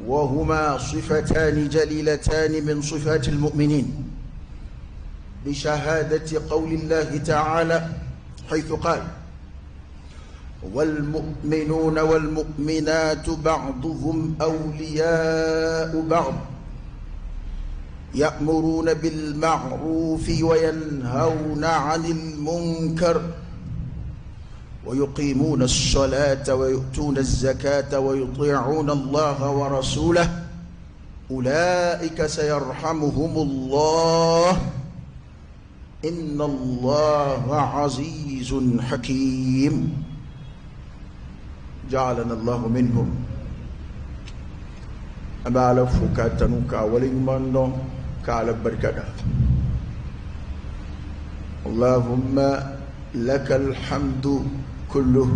وهما صفتان جليلتان من صفات المؤمنين بشهادة قول الله تعالى حيث قال: والمؤمنون والمؤمنات بعضهم أولياء بعض يأمرون بالمعروف وينهون عن المنكر ويقيمون الصلاة ويؤتون الزكاة ويطيعون الله ورسوله أولئك سيرحمهم الله إن الله عزيز حكيم. جعلنا الله منهم. أبا فكاتنوكا ولمن كعلى بركة. اللهم لك الحمد كله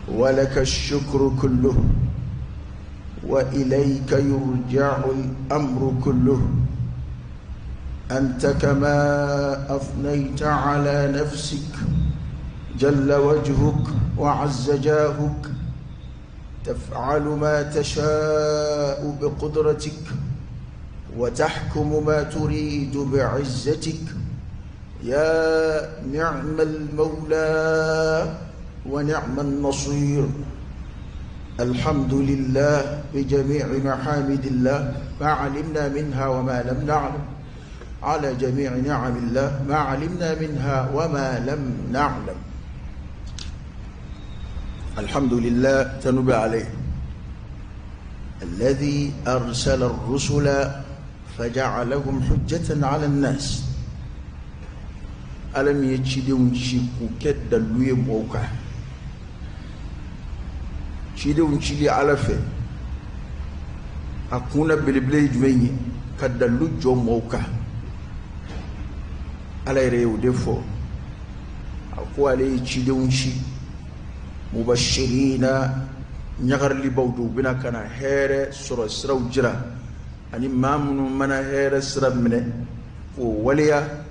ولك الشكر كله وإليك يرجع الأمر كله. أنت كما أثنيت على نفسك جل وجهك وعز جاهك تفعل ما تشاء بقدرتك وتحكم ما تريد بعزتك. يا نعم المولى ونعم النصير. الحمد لله بجميع محامد الله ما علمنا منها وما لم نعلم، على جميع نعم الله ما علمنا منها وما لم نعلم. الحمد لله تنبى عليه الذي أرسل الرسل فجعلهم حجة على الناس. ألم يجدون شيكو كد اللوي موكا شيدون شيدي على في أكون بلبلي جميني كد اللوجو موكا على ريو دفو أكو عليه شيدون شي مبشرين نغر لي بودو بنا كان هير سر سرو جرا أني ما من هير سر منه وليا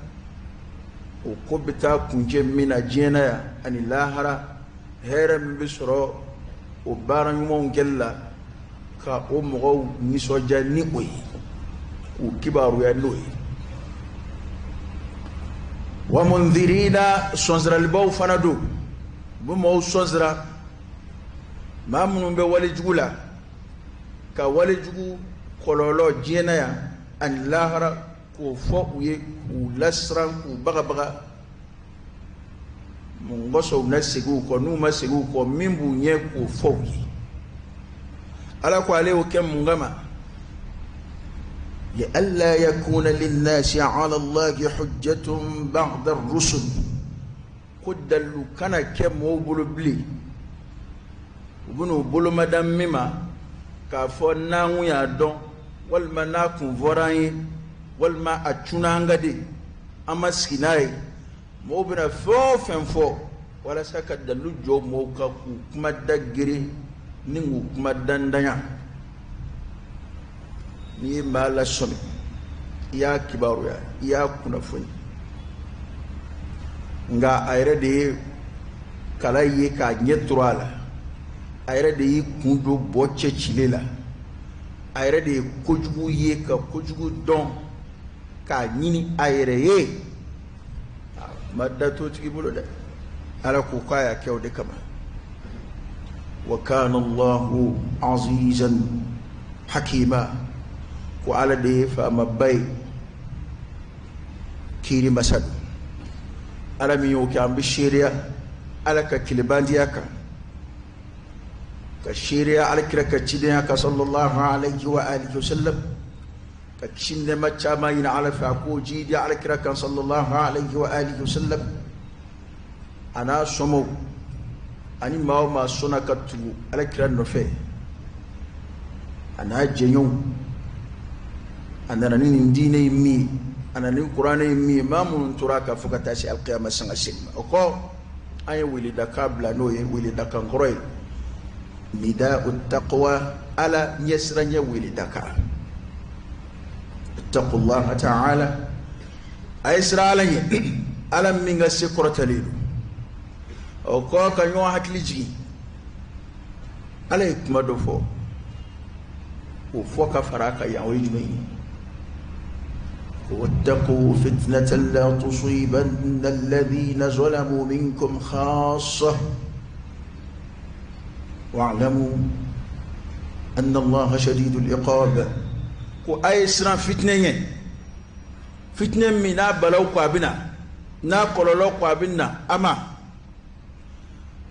وكبتا كنجي من جينا أني لاهرا هير بسرو وبارن يوم جلا كأمغو نسوجا نقوي وكبارو ينوي ومنذرين سنزر البو فندو بمو سنزر ما منو بولي جولا كولي جو خلولو جينا أني لاهرا وفوقي ولسرا وبغبغا منغسو نسيغو كنوما سيغو كميمبو نيكو فوقي على كواليو كم منغما لئلا يكون للناس على الله حجة بعد الرسل قد لو كان كم وبلو بلي وبنو بلو مدام مما كافو ناو يا دون والمناكم فراين walma achuna ngade ama skinai mo bina fo fenfo wala saka dalu jo mo ka ku kuma dagire ningu kuma dandanya ni mala somi ya kibaru ya kuna funi nga ayre de kala ye ka nyetrala ayre de kundo bocce chilela ayre de kojugu ye ka kojugu don ka nyini ayre ye madda to tigi bulo de ala ko kaya kew de kama wa kana Allahu azizan hakima ko ala de fa mabay kiri masad ala mi yo ka ambishiria ala ka kilibandiya ka shiria ala kira ka cidiya ka sallallahu alaihi wa alihi wasallam كشين ما تشاما ينعلى فاكو جيدي على كراكان صلى الله عليه وآله وسلم أنا سمو أني ما سونا كتو على كران نفي أنا جنيون أنا ننديني مي أنا نقراني مي ما من تراك فكتاشي القيامة سنغسين أكو أي ولد قبل نوي ولد كنقروي نداء التقوى على يسرني ولد كا اتقوا الله تعالى أيسر علي ألم من السكرة ليل أو كوكا نوع حكليجي عليك مدفو وفوق فراك يا ويجمي واتقوا فتنة لا تصيبن الذين ظلموا منكم خاصة واعلموا أن الله شديد العقاب وأيسرا فتنة منا بلو قابنا نا قلولو قابنا أما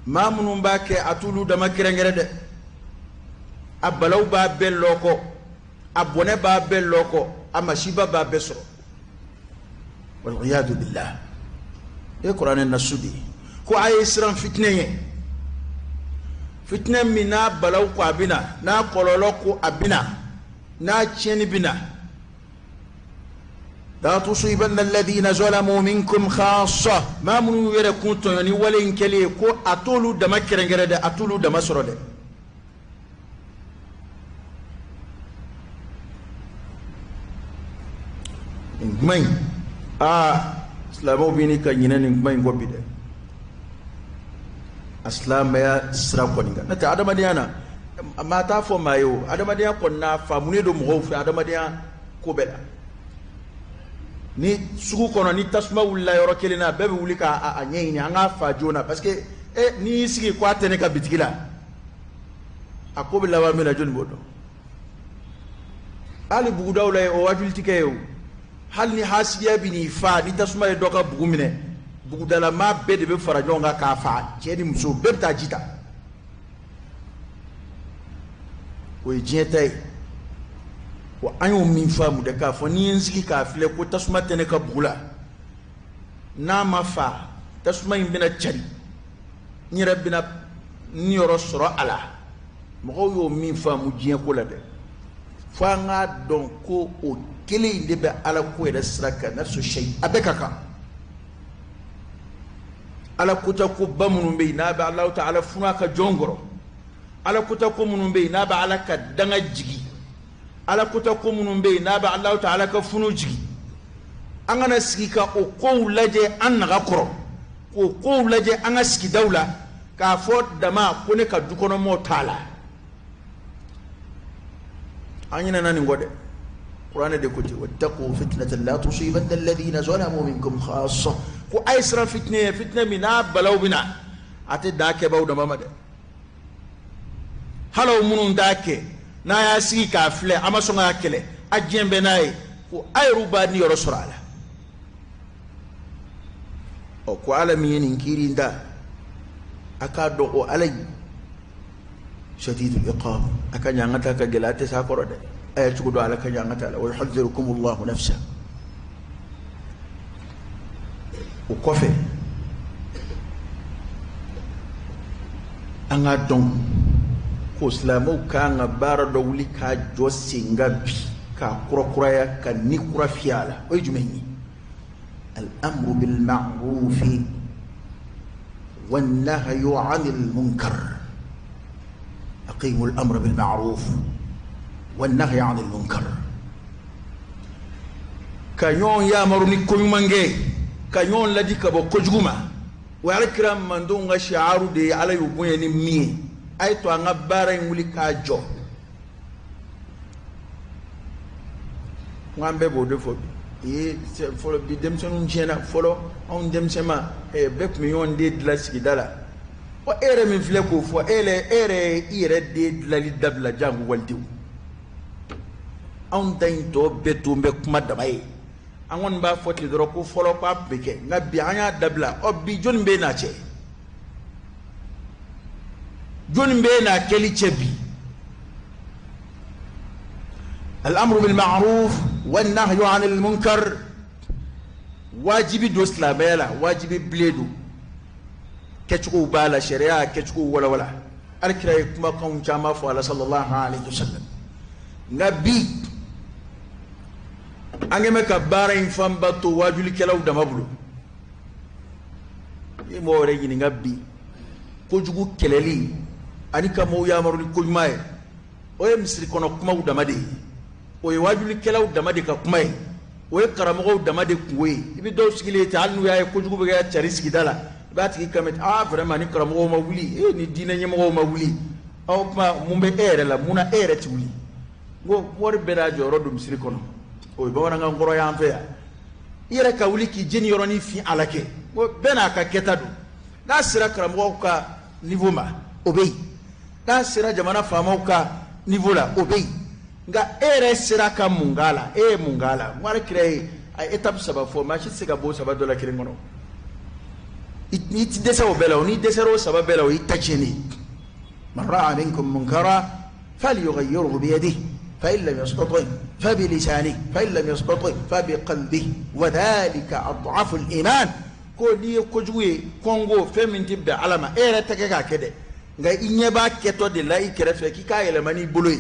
ما منون باك أتولو دما كرنجرد أبلو بابل لوكو أبوني بابل لوكو أما شيبا بابسرو والعياذ بالله القرآن النسودي كو أيسرا فتنة منا بلو قابنا نا قلولو قابنا نا تشيني بنا لا تصيبن الذين ظلموا منكم خاصة ما منو يركون توني ولا إنكلي كو أطولو دمكرن غيره أطولو دمسرده إنكمين إسلامو بيني كنينة إنكمين غوبيده أسلام يا سراقونيكا نتا أدم ديانا ما تافو مايو أدم ديانا كنا فاموني دو مغوف أدم ديانا كوبلا ni sugu kono ni tasma wula yoro kelina bebe wuli ka a nyeyini anga fa jona parce que ni sigi ko atene ka bitigila akobi lawa mena jon bodo ali bugu dawla o wajul tikeyo hal ni hasiya bini fa ni tasma e doka bugu mine bugu dala ma bede be fara jonga ka fa jeni muso bebta jita o jentay wa ayo min famu de ka fo ni ensiki ka file ko tasuma tene ka bugula na ma fa tasuma imbina chari ni rabbina ni yoro soro ala mo yo min famu jien ko la de fa nga don ko o kele inde be ala ko e sraka nafsu shay abekaka ala kuta ko bamunu be na ba allah ta'ala funa ka jongoro ala kuta ko munun be na ba ala ka danga jigi ala kuta ko munun be na ba Allah ta'ala ka funu jigi an gana sigi ka o ko laje an naga koro ko laje an ga sigi daula ka fo dama ko ne ka dukono mo tala an yana nan ngode qur'ana de ko ti wattaqu fitnatan la tusibanna alladhina zalamu minkum khassa ko aisra fitna mina balaw bina ate dake baw da mamade halaw munun dake na ya sigi ka file ama songa kele ajembe nayi ko ayru bani yoro surala o ko alami yin kirinda aka do o alay shadidul iqab aka nyangata ka gelate sa korode ay tugo ala ka nyangata wa yuhadhirukum Allah nafsa o kofe anga don ko islamu ka nga bara do wuli ka josi ngabi ka kurakuraya ka ni kurafiala o jumeni al-amru bil ma'ruf wan nahyu 'anil munkar aqimu al-amra bil ma'ruf wan nahyu 'anil munkar kanyon ya maruni ko mange kanyon ladi ka bo ko juguma wa alkram mando nga shi'aru de ala yubuye ni mi ay to nga bara nguli ka jo ngambe bo defo e folo bi dem sonu njena folo on dem sema e bek mi yon de dlaski dala o ere min fle ko fo ere ire de dlali dabla jangu waldiw on dain to betu mbe kuma dabay angon ba foti dro ko folo pa beke ngabi anya dabla o bi jon be na che jon be na keli chebi الأمر بالمعروف والنهي عن المنكر واجب دوس لا بلا واجب بليدو كتشكو بالا شريعة كتشكو ولا الكراي كما كون جاما فعل صلى الله عليه وسلم نبي أنجم كبارين فامبتو واجل كلاو دمبلو يمو رجيني نبي كوجو كلالي أني كمو يامرني كل ماي ويمسري كنا كمو دمدي o wajuli kelaw damade ka kumay o karamo damade kuwe ibi do sigile ta alnu ya ko jugu be ya chari sigidala bati kamet vraiment ni karamo ma wuli ni dina nyemo ma wuli aw ma mumbe ere la muna ere ti wuli go wari bera joro dum siri kono o ba wana ngoro ya amfe yere ka wuli ki jeni yoroni fi alake go bena ka ketadu da sira karamo ka niveau ma obey da sira jamana fama ka niveau la obey nga ere sira ka mungala mungala ngwara kire ay étape saba fo ma ci siga bo saba dola kire ngono it desa o bela oni desero saba bela o itacheni man ra'a minkum munkara falyughayyirhu bi yadihi fa in lam yastati' fa bi lisanihi fa in lam yastati' fa bi qalbihi wa dhalika adhafu al-iman ko ni ko juwe kongo feminti be alama ere take ka kede nga inyeba keto de la ikere fe ki ka yele mani boloy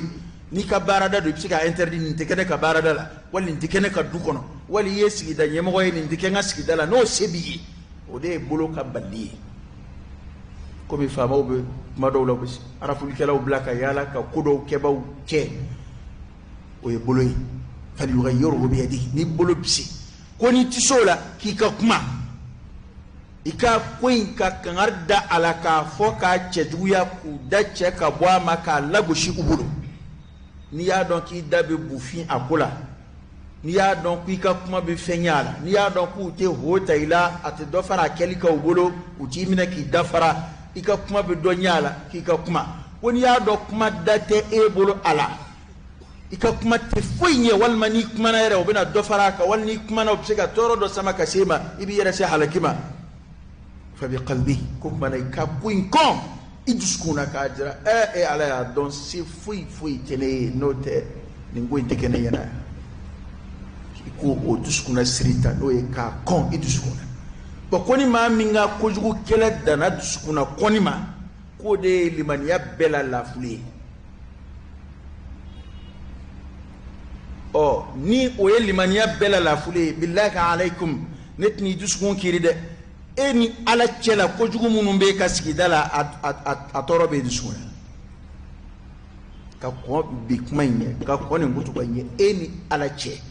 ni ka barada do psika interdit ni tekene ka barada la wali ni tekene ka dukono wali yesi da nyemo ni tekene siki la no sebi o de bolo ka balli ko mi fama o be madawla ko arafu kala o blaka yala ka kudo kebaw ke o e boloy fal yughayyiru bi yadihi ni bolo psi ko ni tisola ki ka kuma ika koin ka kangarda alaka foka chejuya ku dace ka bwa maka lagushi ubulu ni ya don ki dabe bufin akola ni ya don ku ka kuma be fenyala ni ya don ku te hota ila ate do fara kelika ubulu uti mina ki dafara ika kuma be do nyala ki ka kuma woni ya do kuma date e bolo ala ika kuma te foinye wal mani kuma na yare obina do fara ka wal ni kuma na obsega toro do sama ka sema ibi yare se halakima fa bi qalbi ko kuma na ka kuin kom iduskuna ka jira ala ya don si fui tene note ningo intekene yana ko o duskuna sirita no e ka kon iduskuna ba koni ma minga ko jugu kele dana duskuna koni ma ko de limaniya bela la fuli o ni o ye limaniya bela la fuli billahi alaikum netni duskun kiride eni ala cela ko jugu munun be ka sigidala a toro be duskuna ka ko bi kumanye ka ko ne ngutu banye eni ala ce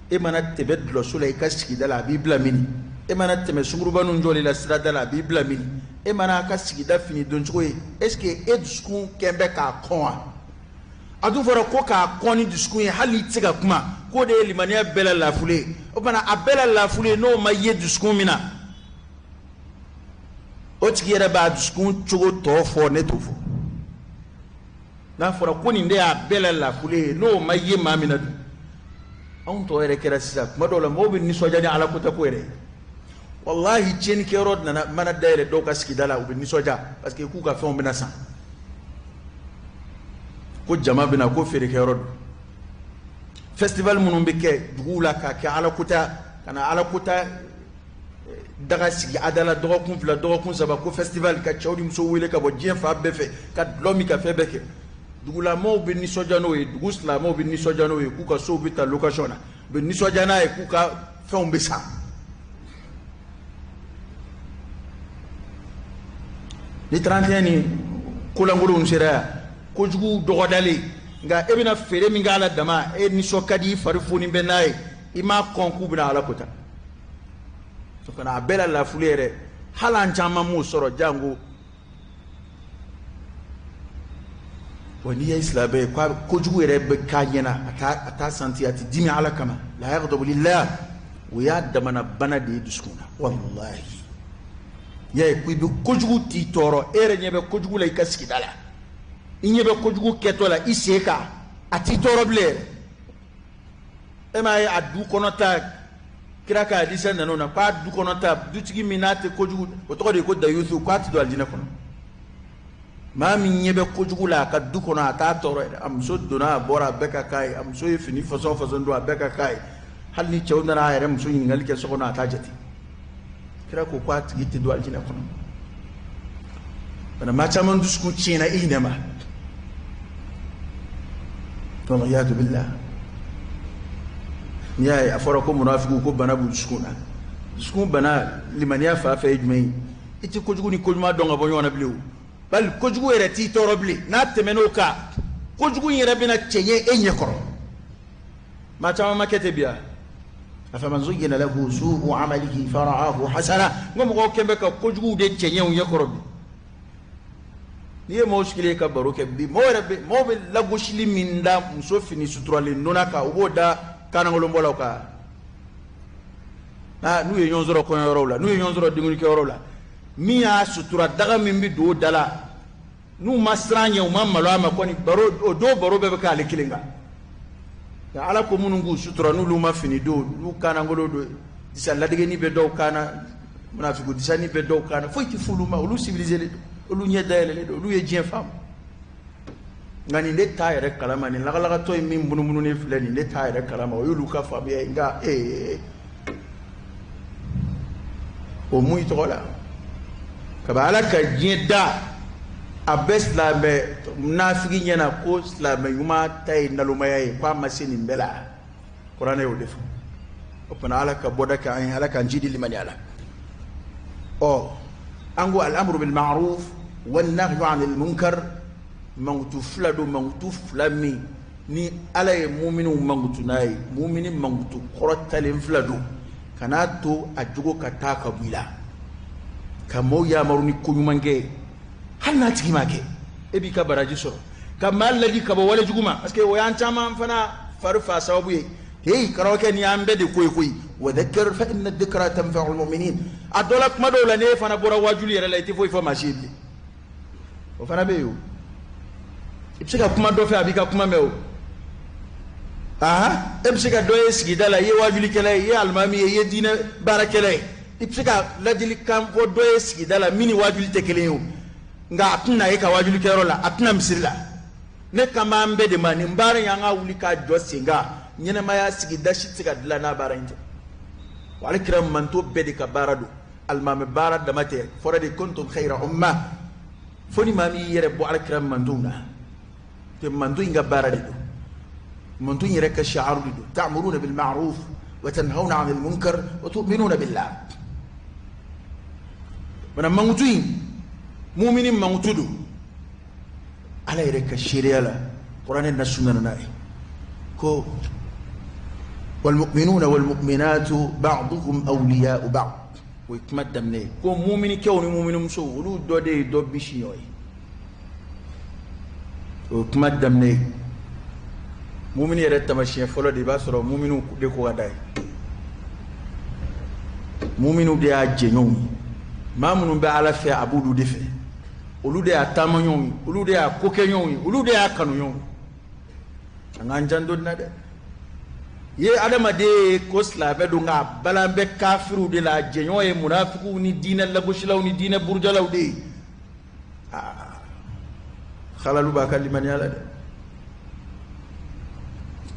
e mana tebe dlo sula ka sigidala bibla mini e mana teme sunguru banu njoli la sira dala bibla mini e mana ka sigida fini don choye est-ce que e duskun kembe ka konwa adu fora ko ka koni duskun hali tiga kuma ko de limaniya bela la fule o bana abela la fule no ma ye duskun mina o tigere ba duskun chogo to fo ne to fo na fora ko ni de abela la fule no ma ye ma mina on to ere kera sisa kuma do la mo bi ni sojani ala ko ta ko ere wallahi jeni ke rod na mana daire do ka skidala u bi ni soja parce que ku ka fe on bina san ko jama bina ko fere ke rod festival munun be ke dugula ka ke ala kuta kana ala kuta daga sigi adala dogo kun fila dogo kun saba ko festival ka chawdi muso wele ka bo jien fa be fe ka lomi ka fe be ke dugula mo bi ni soja no e dugusla mo bi ni soja no e ku ka so bi ta location na be ni soja na e ku ka fe on be sa ni 31 ni kulangulu nsira ko jugu dogodale nga ebina fere mi ngala dama e ni sokadi farifuni benaye ima konku bina ala kota so kana bela la fulere halan chama mu soro jango wani ya islabe ko jugu ere be kanyena ata santi ati dimi ala kama la yaghdabu lillah wa ya damana bana de duskuna wallahi ya kuibu kojugu ti toro ere nyebe kojugu la ikaski dala inyebe kojugu ketola iseka ati toro ble ema ya adu konota kiraka hadisa nanona kwa adu konota dutigi minate kojugu otoko de ko da yusu kwa ti do aljina kono ma mi nyebe kojugu la ka du kono ata toro amso dona bora beka kai amso yefini faso ndo beka kai hal ni chawna na ayre amso ngali ke sokona ata jati kira ko kwat gitti do aljina kono bana ma chaman dusku china inema to riyadu billah yaay afara ko munafiqu ko bana bu dusku bana limaniya fa fa ejmay iti ko jugu ni ko ma donga bo yona blew bal ko jugu ere ti torobli na temeno ka ko jugu yere bina chenye enye koro ma chama makete biya فمن زين له سوء عمله فرآه حسنا ngom ko kembe ka ko jugu de chenye on yakoro ni mo shikile ka baro ke bi mo be la goshili minda muso fini suturale nona ka uboda kana ngolombola ka na nu ye nyonzoro ko yorola nu ye nyonzoro dinguni ke yorola mi ya sutura daga min bi do dala nu masranye o mamalo ama ko ni baro do baro be ka le kilinga ya ala ko munungu sutura nu luma fini do nu kana ngolo do disalla dege ni be do kana munafiku disani be do kana fo ti fuluma olu civiliser le olu nyedele le olu ye jien fam ngani ne tayere kalama ni lagalaga toy min bunu ne flani ne tayere kalama o yulu ka fam ye nga o muy tola ka bala ka jien da abesla be munafiki nyana ko islam yuma tay naluma ye kwa masini mbela qur'ana yo defu opana ala ka bodaka ay ala ka njidi limani ala ango al-amru bil ma'ruf wan nahyu 'anil munkar mangutu flado mangutu flami ni ala ye mu'minu mangutu nay mu'mini mangutu qorotalen flado kana to ajugo kata ka bila kamo ya maruni kunyumange hanna tigi make ebi ka baraji soro kamal ladi ka wala juguma parce que wayan chama fana farfa sababu ye hey karawke ni ambe de koy wa dhakkar fa inna dhikra tanfa'u almu'minin adolak madola ne fana bora wajuli yere layti foy fa mashibi o fana be yo ibsika kuma do fa abika kuma mewo ibsika do yesigidala ye wajuli kele ye almami ye dina barakele ibsika ladili kam fo do yesigidala mini wajuli tekele yo nga atuna ye ka wajuli kero la atuna misirila ne kama ambe de mani mbare yanga wuli ka josinga nyene maya sigida shitiga dila na baranje wala kiram manto bedi ka baradu almam barad damate forade kuntum khayra umma foni mami yere bo ala kiram manduna te mandu inga barade do mandu yere ka sha'aru do ta'muruna bil ma'ruf wa tanhauna 'anil munkar wa tu'minuna billah wana mangutuin mu'minin mangutudu ala yere ka sharia la qur'an na sunna na ko والمؤمنون والمؤمنات بعضهم أولياء بعض ويتمدم ليه كو مؤمن كوني مؤمن مسو ولو دو دي دو بيشيوي ويتمدم ليه مؤمن يرد تمشي فلو دي باسرو مؤمن دي كو غداي مؤمن دي اجنوم ما منو بي على في ابودو دي في ولو دي اتامنيوم ولو دي اكوكيوم ولو دي اكانويوم anganjando nade ye adama de ko slabe do nga balambe kafiru de la jenyo e munafiku ni dina la goshilaw ni dina burjalaw de khalalu ba kalimani ala de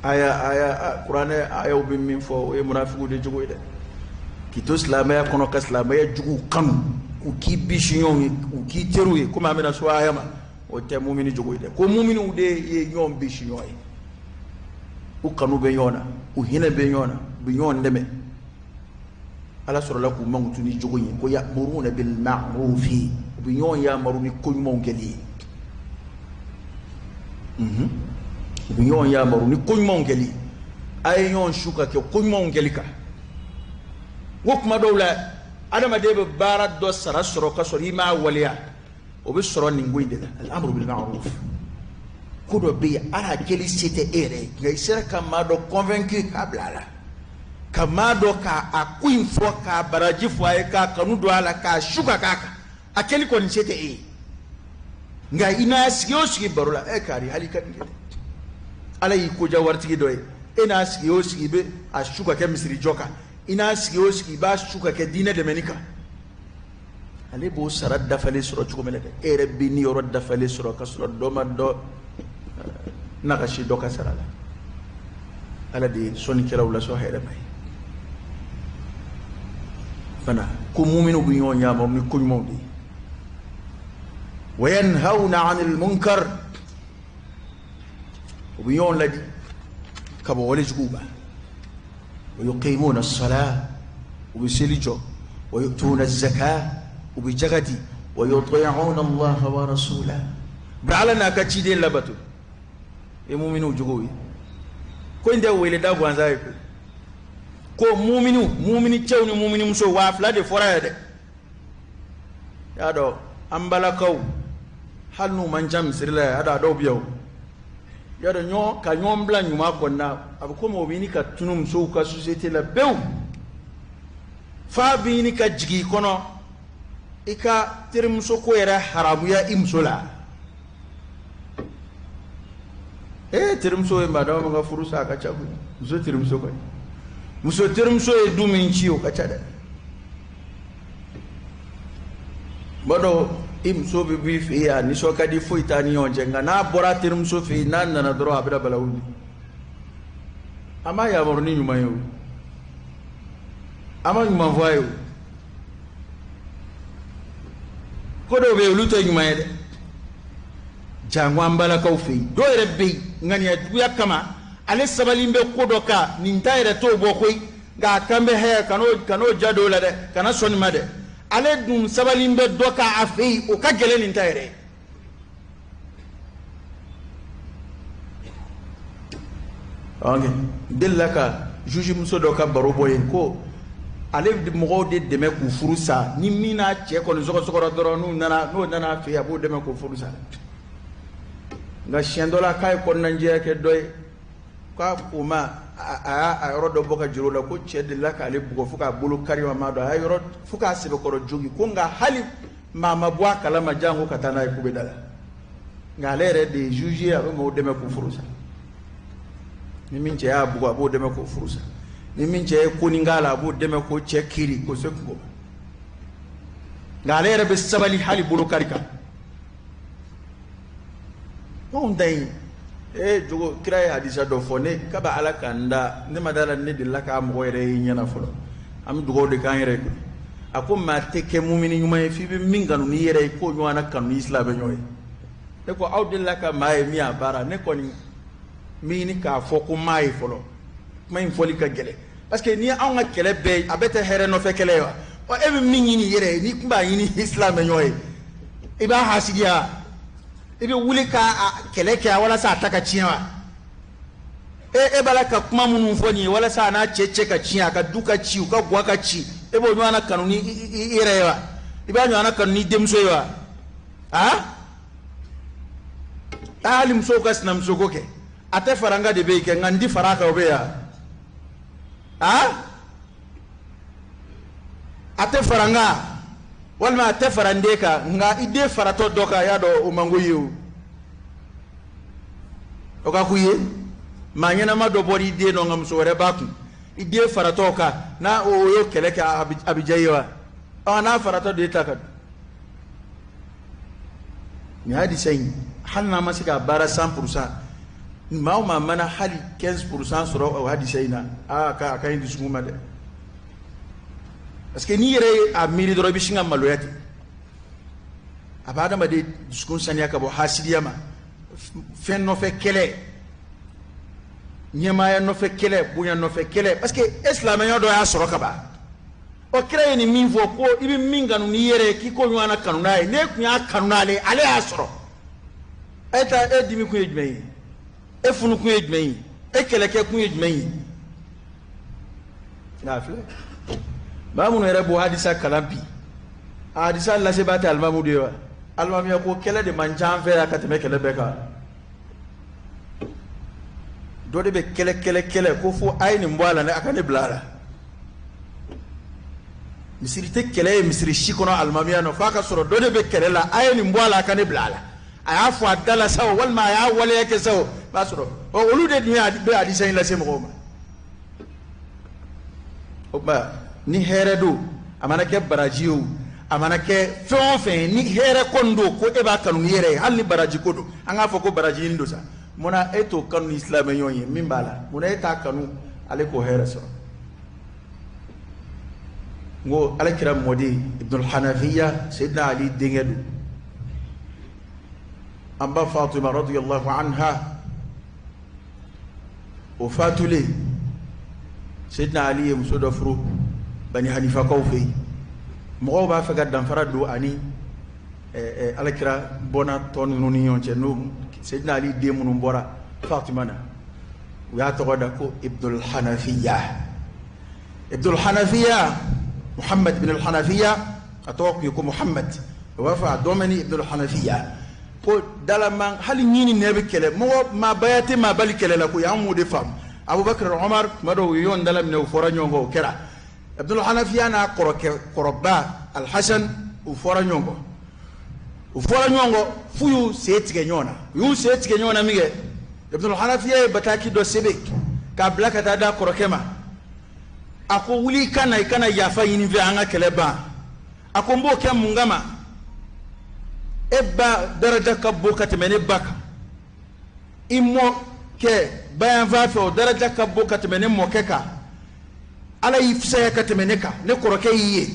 aya qur'an aya ubi min fo e munafiku de jugo de kito slabe ya kono ka slabe ya jugu kanu ku ki bishinyo ku ki teruye kuma amena so aya ma o te mu'mini jugo de ko mu'minu de ye nyom bishinyo u kanu be yona u hina be yona bi yon deme ala soro la ku mangutu ni jogo yin ko ya muruna bil ma'rufi bi yon ya maruni ko mon geli bi yon ya maruni ko mon geli ay yon shuka ke ko mon geli ka wokuma dawla adama de be barat do sara soro ka sori ma waliya o be soro ni ngoyde al amru bil ma'ruf kudo be ala keli sete ere ngai sera kama do convaincu kablala kama do ka akuin fo ka baraji fo ay ka kanu do ala ka shuka kaka akeli ko ni sete ngai ina sigyo sigi barula e kari halika ngede ala yi ko jawarti do ina sigyo sigi be a shuka ke misri joka ina sigyo sigi ba shuka ke dina de menika ale bo sarad da fale suro chukomele ere bini yoro da fale suro ka suro do man do nakashi doka sarala ala di soni kiraw la so hayda may fana ko mu'minu bu ñoo ñama ni ko mawdi wa yanhauna 'anil munkar bu ñoo la di kabo wala juguba wa yuqimuna as-salah wa bisilijo wa yu'tuna az-zakah wa bijagati wa yuti'una Allah wa rasulahu bralana ka ci de labatu e mu'minu jogowi ko inde wele da gwanza ko mu'mini cewni mu'mini muso wa fla de fora de ya do ambala kaw hal nu manjam sirla ada do biyo ya do nyo ka nyom bla nyuma konna abu ko mo bini ka tunum so ka société la bew fa bini ka jigi kono ika tirim so ko era haramu ya imsola tirim so e madama ga furusa ka chagu muso tirim so ko muso tirim so e dumin ciwo ka cada bodo imso bi fi ya ni so ka di fo itani onje ngana bora tirim so fi nan na dro abira balawudi ama ya borni nyuma yo ama nyuma voyo kodo be luto nyuma yede jangwa mbala ka fi do rebe ngani ya duya kama ale sabalimbe kodoka nintaire to bokoy ga kambe he kano jadola de kana sonima de ale dum sabalimbe doka afi o ka gele nintaire okay dillaka juji muso doka baro boye ko ale mo de deme ku furusa ni mina che ko zoko doro no nana fi abo deme ku furusa nga shendola kay ko nanje ke doy ka kuma a yoro do boka jiro la ko chede la ka le bugo fuka bulu kariwa ma do ay yoro fuka sebe ko jogi ko nga hali mama bwa kala ma jango katana e kube dala nga lere de juger abo mo deme ko furusa ni minche ya bugo abo deme ko furusa ni minche ko ningala abo deme ko chekiri ko sekko nga lere be sabali hali bulu karika on dai jogo kira hadisa do fone kaba ala kanda ne madala ne dilla ka mo yere nyana folo am dugo de kan yere akum ma teke mu'mini nyuma fi bi minganu ni yere ko nyana kanu islam nyoy e ko awdilla ka may mi abara ne ko ni mini ka foko may folo may foli ka gele parce que ni an ga kele be abete here no fe kele wa o e bi mingi ni yere ni kumba yini islam nyoy iba hasidia ibe wuli ka kele kya wala sa taka ciwa balaka kuma munun foni wala sa na cece ka ciya ka duka ciu ka gwa ka ci bo nyana kanuni irewa iba nyana kanuni demso yawa alim so ka snam so goke ate faranga de be ke ngandi faraka obe ya ate faranga walma ate farande ka nga ide farato doka ya do umangu yu oka kuye manyana ma do bori ide no ngam so re baku ide farato ka na o yo keleke abijayewa na farato de taka ni hadi sai halna masika bara 100% ma mana hali 15% soro hadi sai na ka indi sumuma de parce que ni yere a miri doro bi shinga maloyati abada ma de diskun sanya ka bo hasidiyama fen no fe kele nyema ya no fe kele bunya no fe kele parce que islam yo do ya soro ka ba o kire ni min fo ko ibi minga no ni yere ki ko nyana kanuna ne ku ya kanuna le ale ya soro eta edimi ku ejmei e funu ku ejmei e kele ke ku ejmei na fle mamu ne rebo hadisa kalampi hadisa la se bata almamu dewa almamu ya ko kele de manjan fe ka teme kele beka do de be kele ko fo ayni mbala ne akane blala misiri te kele misiri shikono almamu ya no fa ka soro do de be kele la ayni mbala akane blala aya fo adala saw wal ma ya wala yake saw ba soro o olude ni be hadisa la se mo ma o ba ni here do amana ke barajiu amana ke fon ni here kondo ko e ba kanu yere hal ni baraji kodo anga foko baraji ndo sa mona eto kanu islam yoye mimbala mona eta kanu ale ko here so ngo ala kiram modi ibn al-hanafiya sayyidina ali dengedu amba fatima radiyallahu anha o fatule sayyidina ali musodo furu bani hanifa kawfe mo ba fa gaddan farado ani alakira bona ton nuni yonche no sayyidina ali de munum bora fatima na ya to da ko ibnul hanafiya muhammad ibn al hanafiya atawqi ko muhammad wa fa domani ibnul hanafiya ko dalaman hali nyini nebe kele mo ma bayate ma bali kele la ko yamu de fam abubakar umar mado yon dalam ne fora nyongo kera abdul hanafiya na koroba al hasan u fora nyongo fuyu setige nyona yu setige nyona mige abdul hanafiya bataki do sebek ka blaka ta da korokema ako wuli kana yafa yini ve anga kele ba ako mbo ke mungama eba daraja kabbo katemene baka immo ke bayan vafe o daraja kabbo katemene mokeka ala yifsa katemene ka ne koroke yiye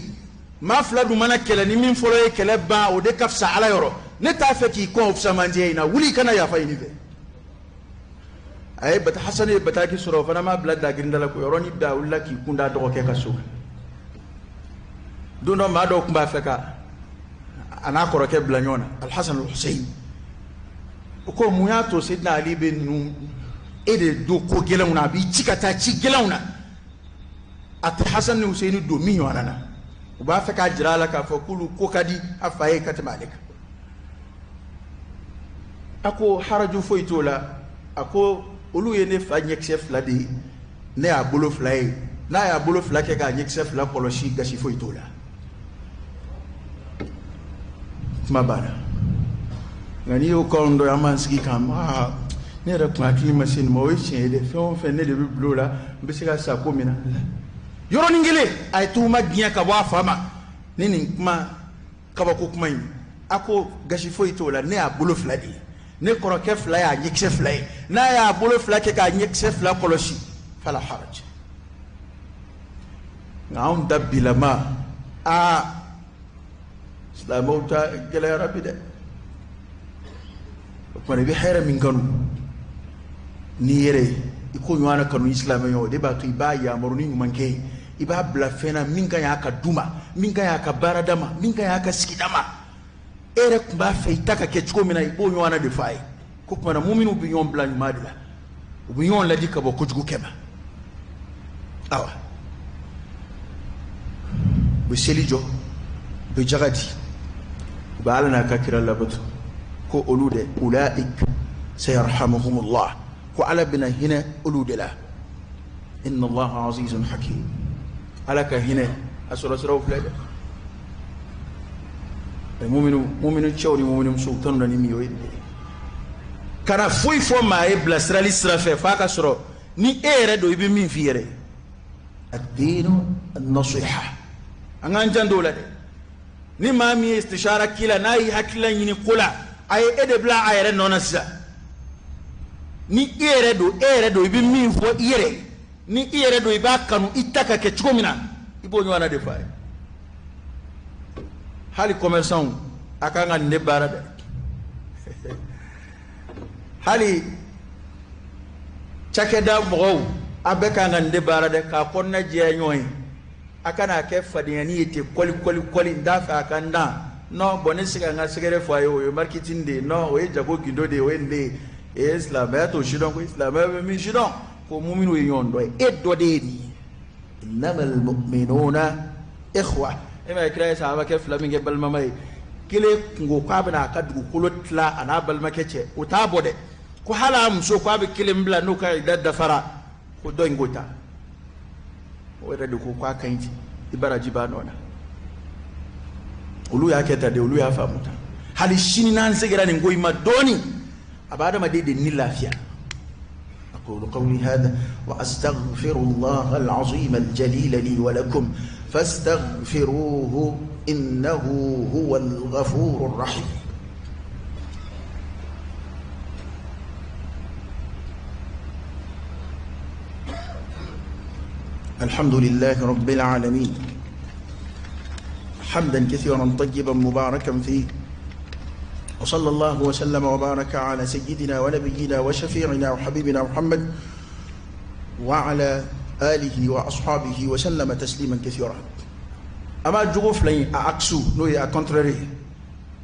ma fladu mana kele ni min folo ye kele ba o de kafsa ala yoro ne ta fe ki ko ofsa manje ina wuli kana yafa yini ve ay bata hasani bata ki soro fana ma blada grindala ko yoroni da wala ki kunda do ke ka suka duno ma do kumba feka ana koroke blanyona al hasan al husayn ko muyato sidna ali bin ede do ko gelawna bi cikata ci gelawna at hasan al husayn do minyo anana uba feka jirala ka fa kulu ko kadi afaye katmalika ako haraju foitola ako olu ye ne fa nyekse fla de ne a bolo fla ye na ya bolo fla ke ka nyekse fla koloshi gasi foitola mabara ngani yo kondo ya mansiki kama ne ra kwa kli machine mo we chen de fe ne de biblola mbisika sa komina yoro ningile ay tuma giya ka wa fama nini kuma ka ba ko kuma yi ako gashi foitola ne a bolo fla de ne koroke fla ya nyekse fla na ya bolo fla ke ka nyekse fla koloshi fala haraj ngaun dabilama a islamauta gele ya rabbi de ko ne bi hayra min kanu ni yere iko nywana kanu islam yo de ba to iba ya moruni manke iba bla fena minga ya ka duma minga ya ka baradama minga ya ka sikidama ere kumba fe itaka ke chiko mina ibo nywana de fai ko kuma mu'minu bi yon bla madila bi yon la dika bo ko jugu kema awa bi selijo bi jagati بالنا كثيرا لبث كو أولود أولئك سيرحمهم الله كو على بنا هنا أولود له إن الله عزيز حكيم على كهنا أسرع سرعة فلادة مؤمن تشاوري مؤمن سلطان نمي وين كان فوي فما يبلا سرالي سرافة فاكا سرو ni ere do ibi min fiere ad-dinu an-nasiha angan jandola de ni mami istishara kila nayi hakila yini kula ay edebla ayre nonasa ni ere do ibi min fo ire ni ere do iba kanu itaka ke chkomina ibo nywana de fay hali commerçant akanga ne barade hali chakeda mo abeka ngande barade ka konna je nyoy akana ke fadiyani yete koli ndafa akanda no bonesiga nga sigere fayo yo marketing de no we jago gindo de wende islam ya to shidon ko islam ya mi shidon ko mu'minu yondo e do de ni innamal mu'minuna ikhwa ema kira sahaba ke flaminge balmamay kile ngo kwabna kadu kulotla ana balmakece utabode ko halam so kwabe kile mbla no ka dadda fara ko do ngota wada da ko kwa kanji ibara jibanona ulu ya keta de ulu ya famuta hali shini nan segera ni ngoi madoni abada madede ni lafiya aqulu qawli hadha wa astaghfirullaha al-azim al-jalil li wa lakum fastaghfiruhu innahu huwal ghafurur rahim الحمد لله رب العالمين حمدا كثيرا طيبا مباركا فيه وصلى الله وسلم وبارك على سيدنا ونبينا وشفيعنا وحبيبنا محمد وعلى آله وأصحابه وسلم تسليما كثيرا أما جوف لين أعكسو نوي أكونتراري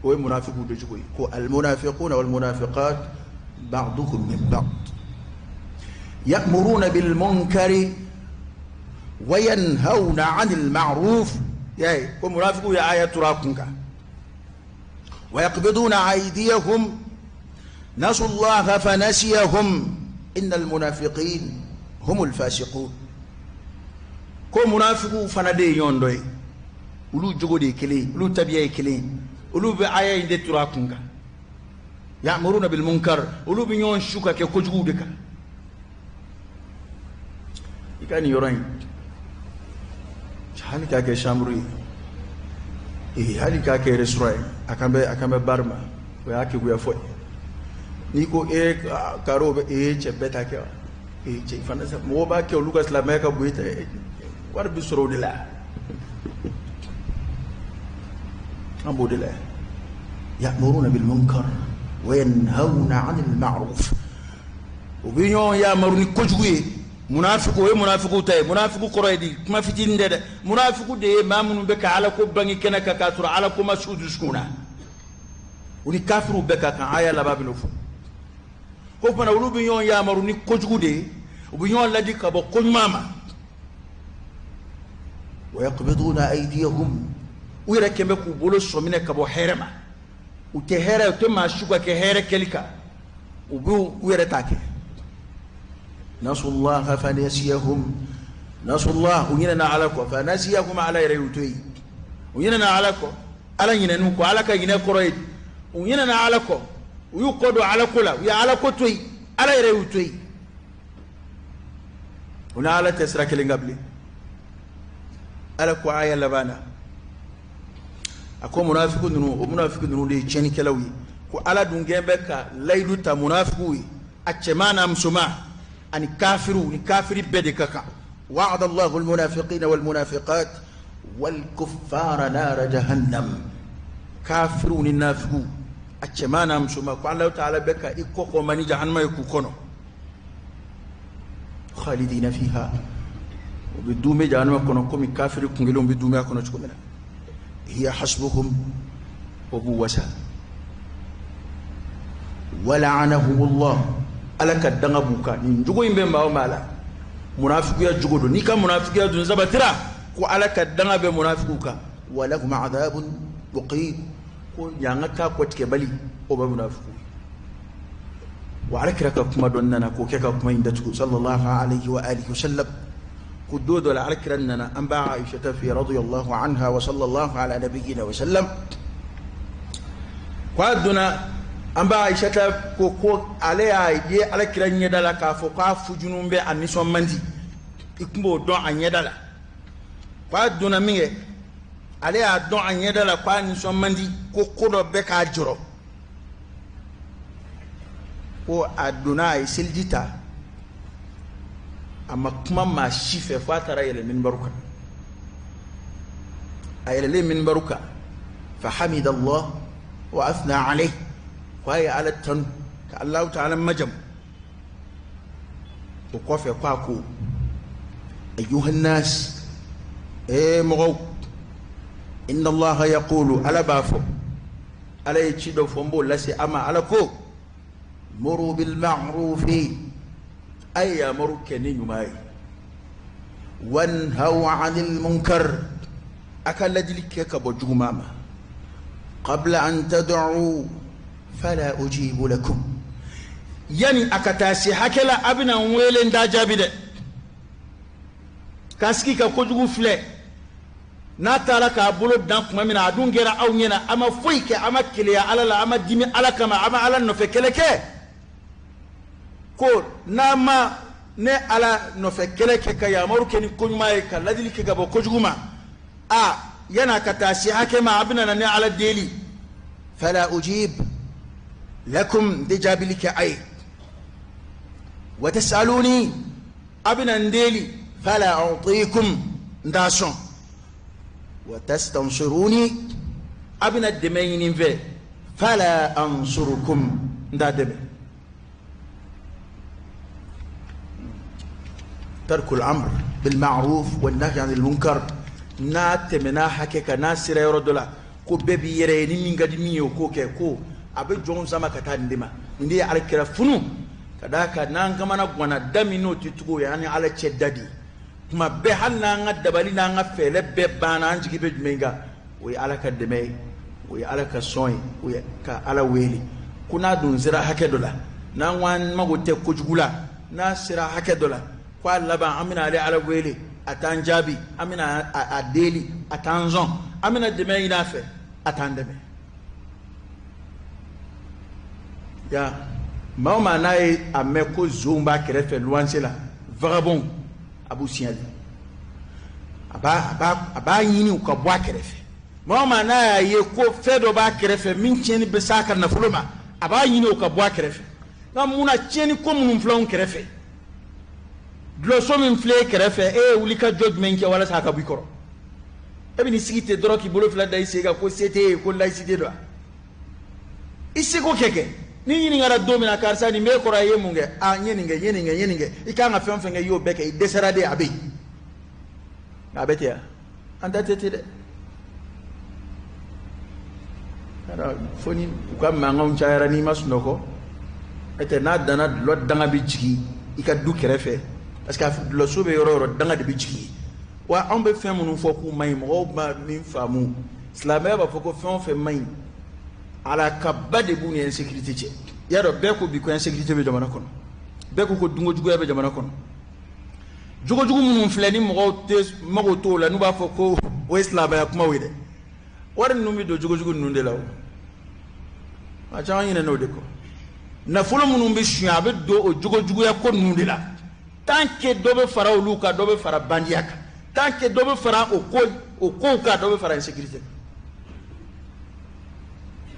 هو منافقون دجوي المنافقون والمنافقات بعضكم من بعض يأمرون بالمنكر وينهون عن المعروف ياي كو منافقو يا آية تراكنك ويقبضون أيديهم نسوا الله فنسيهم إن المنافقين هم الفاسقون كو منافقو فنادي يوندوي ولو جوغو دي كلي ولو تبيا كلي ولو بآية دي تراكونغا يأمرون بالمنكر ولو بنيون شوكا كي كوجو ديكا يكاني يورين hali kake shamri hali kake restaurant akambe barma ko yake guya fo ni ko karo be chebeta ke che fana sa mo ba ke Lucas la meka buita war bi soro de la ambo de la ya'muruna bil munkar wa yanhauna 'anil ma'ruf ubinyo ya maruni kojuye munafiqu we munafiqu tay munafiqu quraydi kuma fitin de munafiqu de mamunu be ka ala ko bangi kenaka ka tura ala ko masudu skuna uni kafiru be ka kan aya la babino fu ko fana wulubi yon ya maruni kojugu de ubi yon ladi ka bo ko mama wa yaqbiduna aydiyahum wira kembe ku bolo somine ka bo herema u te here to ma shuga ke here kelika ubu wira take نسوا الله فنسيهم نسوا الله ويننا علىكم فنسيهم على يريوتي ويننا علىكم على يننكم على كينه كرويد ويننا علىكم ويقودوا على كلا ويا على كتوي على يريوتي هنا على تسرك لنقبلي على كوايا لبانا أكو منافق نو دي تشني كلاوي كو على دونجيبك ليلو تا منافقوي اتشمانا مسما أن كافروا لكافر بدكك وعد الله المنافقين والمنافقات والكفار نار جهنم كافرون النافقون أتشمانا مسوما قال الله تعالى بك إكوكو من جهنم يكوكونو خالدين فيها وبدوم جهنم يكونو كومي كافر يكونو بدوم يكونو تكومنا هي حسبهم وبوسا ولعنهم الله alaka danga buka ni njugo imbe mbawo mala munafiku ya jugodo nika munafiku ya dun zabatira ko alaka danga be munafikuka walakum adhabun muqim ko yanga ka ko tike bali o ba munafiku wa alakraka kuma donnana ko keka kuma inda tuku sallallahu alaihi wa alihi wasallam kudodo la alakranna an ba aisha fi radiyallahu anha wa sallallahu ala nabiyyina wa sallam qaduna amba aisha ko ale ye ala kira nyedala ka fo ka fujunumbe anison mandi ikumbo don anyedala kwa dona minge ale a don anyedala kwa anison mandi ko kodo be ka joro ko aduna ay seljita amma kuma ma shife fatara yele min baruka ayele min baruka fa hamidallah wa athna alayhi وهي على التن الله تعالى مجم وقف قاكو أيها الناس مغو إن الله يقول على بافو على يتشدو فنبو لسي أما على كو مروا بالمعروف أي مروا كنين ماي وانهوا عن المنكر أكل لدلك كبو جماما قبل أن تدعوا فلا أجيب لكم يعني أكتاسي هكلا أبنا ويلن دا جابده كاسكي كوجو فلي ناتارك أبولو دانك ما من عدون غير أو نينا أما فويك أما كليا على لا أما ديمي على كما أما على نفكلك كو ناما ne ala no fekele ke kaya maru ken kunyma ka ladili ke gabo kojuma yana katashi hake ma abina ne ala deli fala ujib lakum dijabilika ay wa tasaluni abina deli fala a'tikum ndason wa tastansuruni abina demayni ve fala ansurukum ndadebe ترك الأمر بالمعروف والنهي عن المنكر نات منا حكيك ناس يرد لا كو بيبي يريني من قد ميو كو كو أبي جون زما كتان دما ندي على كلا فنو كذاك نان كمان أبغانا دمينو تتقو يعني على تشددي كما بحال نان دبالي نان فعل ببانا أنجي بيجمعها وي على كدمي we ala ka soy we ka ala weli kuna dun zira hake dola na wan magote kujugula na sira hake dola kwa laba amina ala weli atan jabi amina adeli atan zon amina deme ina fe atan deme ya mama nae ameko zumba kerefe luanse la vagabond abu siali aba yini ko bo kerefe mama nae ye ko fedo ba kerefe min tieni be saka na fuluma aba yini ko bo kerefe na muna tieni ko mun flon kerefe dlo so min fle kerefe wulika judgment ke wala saka bikoro ebi ni sigite doro ki bolo fla dai sega ko sete ko laicite do isi ko keke ni yini ngara domina karsa ni me kora ye munge a nyeninge ikanga fenfenge yo beke I desera de abi abete ya anda tete de ara foni kwa mangom chaira ni masnoko ete na dana lo danga bi jigi ika du kerefe parce que lo sobe yoro danga de bi jigi wa on be fen munu foku may mo ba min famu islamé ba foko fen fe may ala kabade bu ni insécurité ci yaro be ko bi ko insécurité be jamana kono be ko dungo jugo be jamana kono jugo mun fleni mo to la nu ba foko o islamé ya kuma wede war nu mi do jugo nu de law a cha yina no de ko na fulo mun be shia be do o jugo ya ko nu de la tant que do be fara o luka do be fara bandiaka tant que do be fara o ko ka do be fara insécurité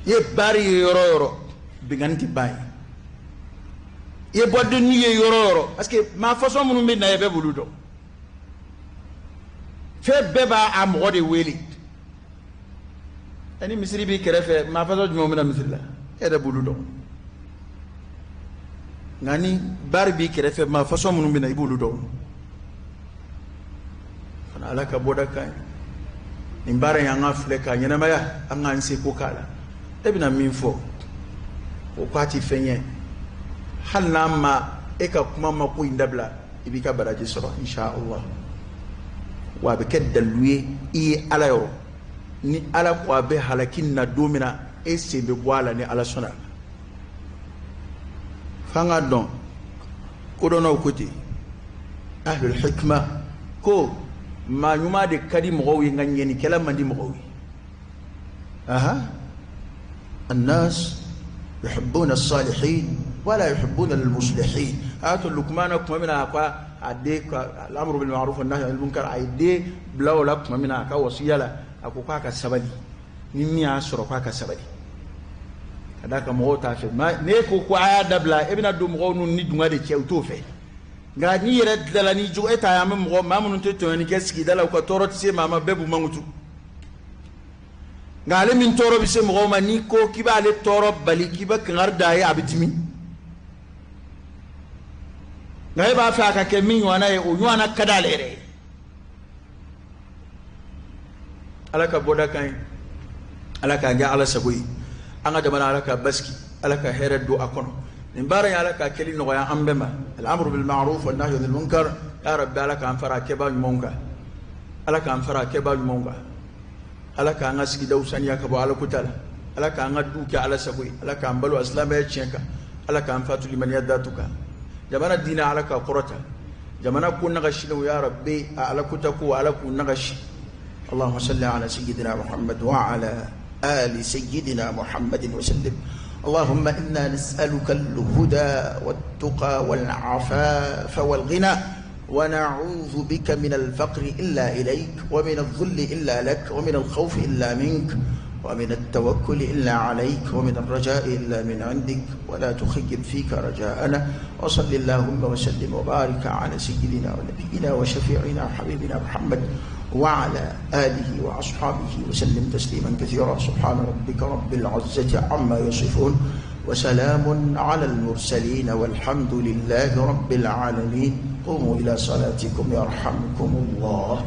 ye bari yoro biganti bay ye bodde ni ye yoro parce que ma façon mun be na ye be buludo fe beba am wode weli ani misri bi kerefe ma façon jumo mena misri la e da buludo ngani bari bi kerefe ma façon mun be na ibuludo kana alaka boda kai imbare yanga fleka nyana maya anga nse ko kala ebina minfo o kwati fenye halna ma eka kuma ma ko indabla ibika baraji soro insha Allah wa be kedalwe I ala yo ni ala ko be halakin na domina e sebe wala ni ala sona fanga don ko dono koti ahlul hikma ko ma nyuma de kadi mo wi nganye ni kala mandi mo wi الناس يحبون الصالحين ولا يحبون المصلحين هاتوا لكمانكم منها عديك الامر بالمعروف والنهي عن المنكر عيدي بلاو لكم منها كوصيه اكو كاكا سبدي نمي اسرو كاكا سبدي كذاك موتا في ما نيكو كو دبلا ابن دو مغونو ني دغا دي تشيوتو في غادي يرد دلاني جو اتا يام مغو مامون تو ني كسكي دلا كو تورو تسي ماما بيبو مانوتو ngale min toro bi se mo ma ni ko kiba le toro bali kiba ngar daye abitimi ngai ba fa ka ke min wana e o wana kadalere alaka boda kan alaka ga ala sagoyi anga da mana alaka baski alaka heredo akono nimbara ya alaka keli no ya ambema al-amru bil ma'ruf wan nahyu anil munkar ya rabbi alaka an fara ke ba monga alaka an fara ke ba monga alaka anga sigi dawsan ya ka bo ala kutala alaka anga duke ala sagoyi alaka an balu islam ya chenka alaka an fatu liman yadatuka jamana dina alaka qurata jamana kun nagashi ya rabbi ala kutaku ala kun nagashi اللهم صل على سيدنا محمد وعلى آل سيدنا محمد وسلم اللهم إنا نسألك الهدى والتقى والعفاف والغنى ونعوذ بك من الفقر إلا إليك ومن الذل إلا لك ومن الخوف إلا منك ومن التوكل إلا عليك ومن الرجاء إلا من عندك ولا تخيب فيك رجاءنا وصل اللهم وسلم وبارك على سيدنا ونبينا وشفيعنا وحبيبنا محمد وعلى آله وأصحابه وسلم تسليما كثيرا سبحان ربك رب العزة عما يصفون وسلام على المرسلين والحمد لله رب العالمين قوموا إلى صلاتكم يرحمكم الله.